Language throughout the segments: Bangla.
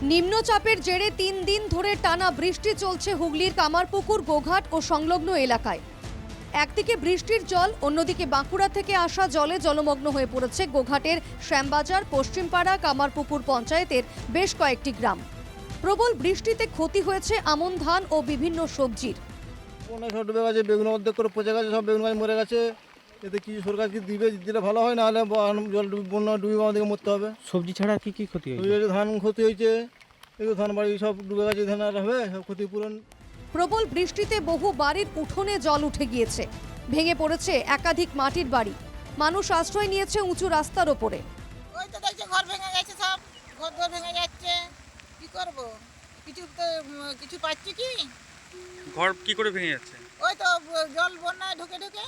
নিম্নচাপের জেরে ৩ দিন ধরে টানা বৃষ্টি চলছে হুগলির কামারপুকুর, গোঘাট ও সংলগ্ন এলাকায়। একদিকে বৃষ্টির জল, অন্যদিকে বাঁকুড়া থেকে আসা জলে জলমগ্ন হয়ে পড়েছে গোঘাটের শ্যামবাজার, পশ্চিমপাড়া, কামারপুকুর পঞ্চায়েতের বেশ কয়েকটি গ্রাম। প্রবল বৃষ্টিতে ক্ষতি হয়েছে আমন ধান ও বিভিন্ন সবজির। অনেক সব ডুবে গেছে, বেগুন অর্ধেক করে পচে গেছে, সব বেগুন গাছ মরে গেছে। এতে কি সরকার কি দিলে ভালো হয়, নাহলে জল বন্যা ডুবে আমাদেরকে মরতে হবে। সবজি ছাড়া কি কি ক্ষতি হয়েছে? ধান ক্ষতি হয়েছে, এই ধান বাড়ি সব ডুবে গেছে, ধান আর হবে সব ক্ষতিপূরণ। প্রবল বৃষ্টিতে বহু বাড়ির উঠোনে জল উঠে গিয়েছে, ভেঙে পড়েছে একাধিক মাটির বাড়ি। মানুষ আশ্রয় নিয়েছে উঁচু রাস্তার ওপরে। ওই তো দেখছো ঘর ভেঙে গেছে, সব ঘর ভেঙে যাচ্ছে। কি করব, কিছু পাচ্ছি কি? ঘর কি করে ভেঙে যাচ্ছে? ওই তো জল বন্যায় ঢুকে ঢুকে।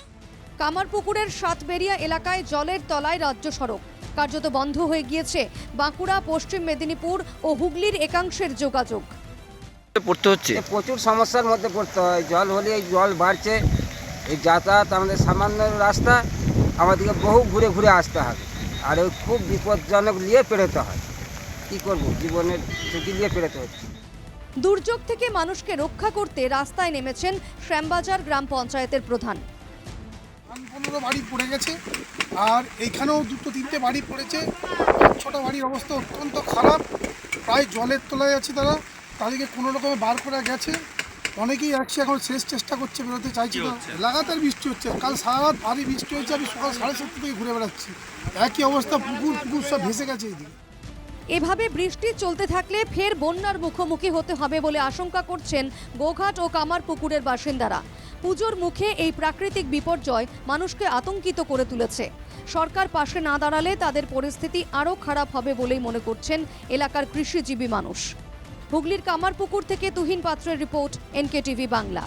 কামারপুকুরের সাতবেরিয়া এলাকায় জলের তলায় রাজ্য সড়ক, কার্যত বন্ধ হয়ে গিয়েছে বাঁকুড়া, পশ্চিম মেদিনীপুর ও হুগলির একাংশের যোগাযোগ। পড়তে হচ্ছে প্রচুর সমস্যার মধ্যে পড়তে হয়। জল হলে এই জল বাড়ছে, এই যাতায়াত আমাদের সামান্য রাস্তা, আমাদেরকে বহু ঘুরে ঘুরে আসতে হবে, আর ওই খুব বিপজ্জনক নিয়ে পেরোতে হয়। কি করব, জীবনের ঝুঁকি নিয়ে পেরোতে হচ্ছে। দুর্যোগ থেকে মানুষকে রক্ষা করতে রাস্তায় নেমেছেন শ্যামবাজার গ্রাম পঞ্চায়েতের প্রধান। 15 বাড়ি পড়ে গেছে, আর এইখানেও 2-3টে বাড়ি পড়েছে। ছোট বাড়ির অবস্থা অত্যন্ত খারাপ, প্রায় জলের তলায় আছে। তাদেরকে কোনো রকমে বার করে গেছে। অনেকেই আসছে, এখন শেষ চেষ্টা করছে, বেরোতে চাইছে না। লাগাতার বৃষ্টি হচ্ছে, কাল সারা রাত ভারী বৃষ্টি হয়েছে। আমি সকাল 7:30 থেকে ঘুরে বেড়াচ্ছি, একই অবস্থা, পুকুর সব ভেসে গেছে এইদিকে। এভাবে বৃষ্টি চলতে থাকলে ফের বন্যার মুখোমুখি হতে হবে বলে আশঙ্কা করছেন গোঘাট ও কামারপুকুরের বাসিন্দারা। পুজোর মুখে এই প্রাকৃতিক বিপর্যয় মানুষকে আতঙ্কিত করে তুলেছে। সরকার পাশে না দাঁড়ালে তাদের পরিস্থিতি আরও খারাপ হবে বলেই মনে করছেন এলাকার কৃষিজীবী মানুষ। হুগলির কামারপুকুর থেকে তুহিন পাত্রের রিপোর্ট, NKTV বাংলা।